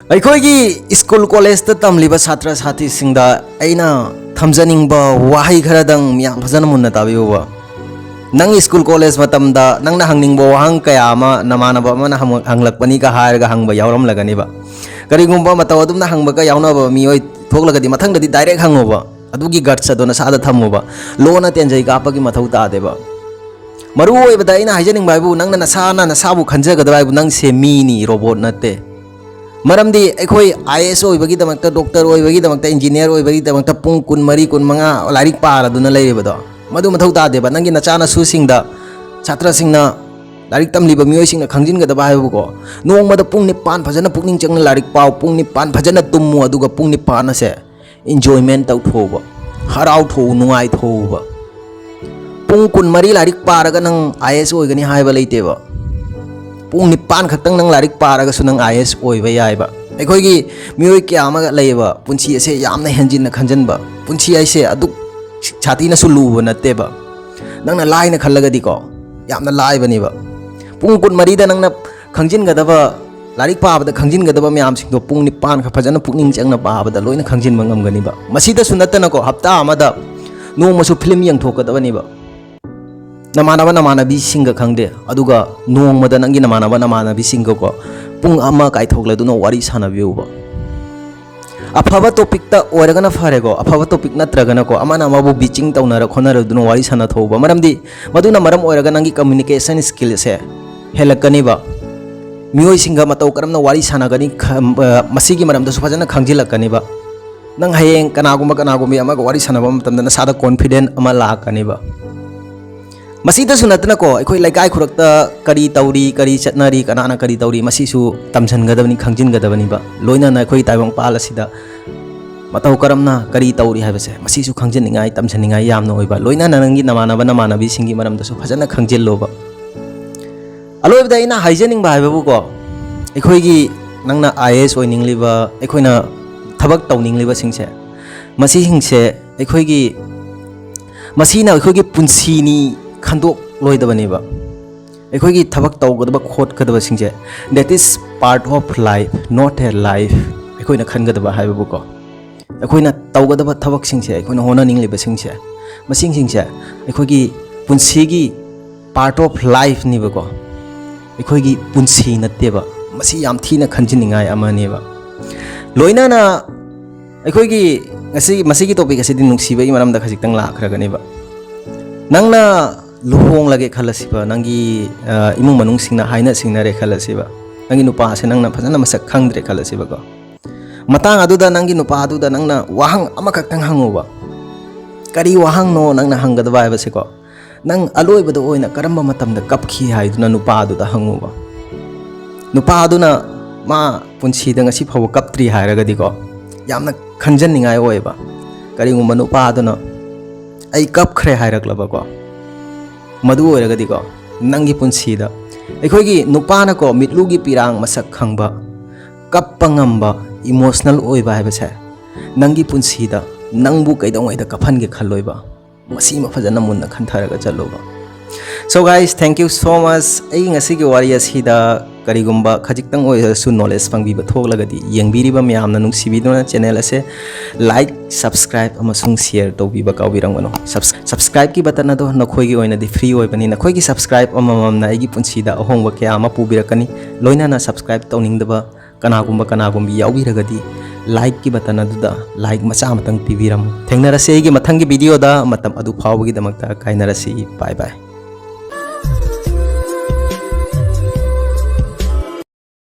ꯑꯩꯈꯣꯏꯒꯤ ꯁ꯭ꯀꯨꯜ ꯀꯣꯂꯦꯖꯇ ꯇꯝꯂꯤꯕ ꯁꯥꯇ꯭ꯔ ꯁꯥꯊꯤꯁꯤꯡꯗ ꯑꯩꯅ ꯊꯝꯖꯅꯤꯡꯕ ꯋꯥꯍꯩ ꯈꯔꯗꯪ ꯃꯤꯌꯥꯝ ꯐꯖꯅ ꯃꯨꯟꯅ ꯇꯥꯕꯤꯌꯨꯕ ꯅꯪ ꯁ꯭ꯀꯨल ꯀꯣꯂꯦꯖ ꯃꯇꯝꯗ ꯅꯪꯅ ꯍꯪꯅꯤꯡꯕ ꯋꯥꯍꯪ ꯀꯌꯥ ꯑꯃ ꯅꯃꯥꯟꯅꯕ ꯑꯃꯅ ꯍꯪꯂꯛꯄꯅꯤꯒ ꯍꯥꯏꯔꯒ ꯍꯪꯕ ꯌꯥꯎꯔꯝꯂꯒꯅꯤꯕ ꯀꯔꯤꯒꯨꯝꯕ ꯃꯇꯧ ꯑꯗꯨꯝꯅ ꯍꯪꯕꯒ ꯌꯥꯎꯅꯕ ꯃꯤꯑꯣꯏ ꯊꯣꯛꯂꯒꯗꯤ ꯃꯊꯪꯗꯗꯤ ꯗꯥꯏꯔꯦꯛ ꯍꯪꯉꯣꯕ ꯑꯗꯨꯒꯤ ꯒꯠꯁ ꯑꯗꯨ ꯅꯁꯥꯗ ꯊꯝꯃꯣꯕ ꯂꯣꯟꯅ ꯇꯦꯟꯖꯩ ꯀꯥꯞꯄꯒꯤ ꯃꯊꯧ ꯇꯥꯗꯦꯕ ꯃꯔꯨ ꯑꯣꯏꯕꯗ ꯑꯩꯅ ꯍꯥꯏꯖꯅꯤꯡꯕ ꯍꯥꯏꯕꯨ ꯅꯪꯅ ꯅꯁꯥꯕꯨ ꯈꯟꯖꯒꯗꯕ ꯍꯥꯏꯕꯨ ꯅꯪꯁꯦ ꯃꯤꯅꯤ ꯔꯣꯕꯣꯠ ꯅꯠꯇꯦ मरमदी अखोई IAS होइबगीदमक्ता डॉक्टर होइबगीदमक्ता इंजीनियर होइबगीदमक्ता पुंग 12 15 लाइरिक पारदुना लेरिबदो मदु मथौ तादेबा नंगी नचाना सुसिंगदा छात्रसिंगना लाइरिक तमलिबा मियोइसिंगना खंजिनगदबा हाइबुको नोंगमदा पुंग 9 फजना पुंगनिंग चंगना लाइरिक पाव पुंग 9 फजना तुम्मु अदुगा पुंग 9 से एन्जॉयमेंट तौथोबा हराव थो नुंगाई थोबा पुंग 13 लाइरिक पारगा नंग IAS होइगनी हाइबा लेतेबा पुंग 9 खतंग नंग लाइरिक पारगसु नंग IAS ओइबा याइबा अखोइगी मियोइ क्या अमगा लेबा पुंछि असे यामना हेंजिन खंजनबा पुंछि आइसे अदु छातीना सु लुबा नतेबा नंगना लाइना खल्लगदिको यामना लाइबनिबा पुंग 13 दा नंगना खंजिनगदबा लाइरिक पाबदा खंजिनगदबा म्याम सिंगदो पुंग 9 ख फजना पुकनिंग चंगना पाबदा लोइना खंजिनबा ngamganiba masida sunattanako hafta amada nongmasu film yangthokadabaniba नमानबा नमानबी सिंग खंगदे अदुगा नोंगमदा नंगी नमानबा नमानबी सिंग को पुंग अमा काइथोक्लदुना वारी सानबियुबा अफबा टॉपिक ता ओरगना फरेगो अफबा टॉपिक नत्रगना को अमाना अमाबु बीचिंग तौनर खोनरदुना वारी साना थोबा मरमदी मदुना मरम ओरगा नंगी कम्युनिकेशन स्किल से हेलकनिबा मियोइ सिंग मतौ करमना वारी सानागनी मसीगी मरमदसु फजना खंजिलकनिबा नंग हयेंग कनागुम्बी अमागा वारी सानबा मतमदा नसादा कॉन्फिडेंट अमा लाकनिबा मसीदसु नतनको अखोइ लैकाय खुरक्ता करी तौरी करी चटनरी कनाना करी तौरी मसीसु तमसनगदबनी खंजिनगदबनीबा लोइनाना अखोइ ताइबंग पालसिदा मतौ करमना करी तौरी हाबसे मसीसु खंजिनिंगाय तमसनिंगाय यामना ओइबा लोइनाना नंगी नमानबी सिंगी मरमदसु फजना खंजिल्लोबा अलोइबदा इना हाइजनिंगबा हाइबबुको अखोइगी नंगना IAS ओइनिंगलिबा अखोइना थबक तौनिंगलिबा सिंगसे मसीहिंगसे अखोइगी मसीना अखोइगी पुंसीनी खंदोक लोइदबनेबा अखोइगी थबक तौगदबा खोटगदबा सिंजे that is part of life not a life अखोइना खनगदबा हाइबबुको अखोइना तौगदबा थबक सिंजे अखोइना होनानिंगलिबा सिंजे मसिंग सिंजे अखोइगी पुंसीगी पार्ट ऑफ लाइफ निबको अखोइगी पुंसी नतेबा मसी याम थीना खंजिनिंगाय अमानेबा लोइनाना अखोइगी मसीगी टॉपिक असिदि नुक्सिबगी मरमदा खजिक्तंग लाखरगनेबा नंगना लुहोंग लगे खलसिबा नंगी इमुंग मनुंग सिंगना हाइना सिंगनारे खलसिबा नंगी नुपा से नंगना फजना मसक खंगद्रे खलसिबा को मतांग अदुदा नंगी नुपा अदुदा नंगना वाहंग अमखक्तंग हंगोबा करी वाहंग नो नंगना हंगदबा हाइबसे को नंग अलोइबदो ओइना करम्बा मतमदा कपखी हाइदुना नुपा अदुदा हंगोबा नुपा अदुना मा पुंसीदा ngasi फाव कपत्रि हाइरगदि को यामना खंजनिंगाय ओइबा करिगुम्बा नुपा अदुना आई कपख्रे हाइरक्लबको मदु ओइरगदिको नंगी पुंसीदा अखोइगी नुपानाको मिटलुगी पिरांग मसक खंगबा कपंगंबा इमोशनल ओइबा हाइबसे नंगी पुंसीदा नंगबु कैदोंगैदा कफनगे खल्लोइबा मसी मफजना मुन्ना खंथारगा चलोबा so guys thank you so much I ngasiगी wari asida करिगुम्बा खजिक्तंग ओइसु नॉलेज फंगबिबा थोगलगदि यंगबिरिबा म्यामना नुंसिबिदुना चैनल असे लाइक सब्सक्राइब अमसुंग शेयर तौबिबा काउबिरंगनो सब्सक्राइब की बटन अदो नखोइगी ओइनादि फ्री ओइबनी नखोइगी सब्सक्राइब अमममना आइगी पुंसीदा अहोंगबा क्या अमा पुबिरकनी लोइनाना सब्सक्राइब तौनिंगदबा कनागुम्बी याउबिरगदि लाइक की बटन अदुदा लाइक मचा मतंग पिबिरम थेंगनरसे आइगी मथंगी वीडियोदा मतम अदु फावबगी दमक्ता काइनरसी बाय बाय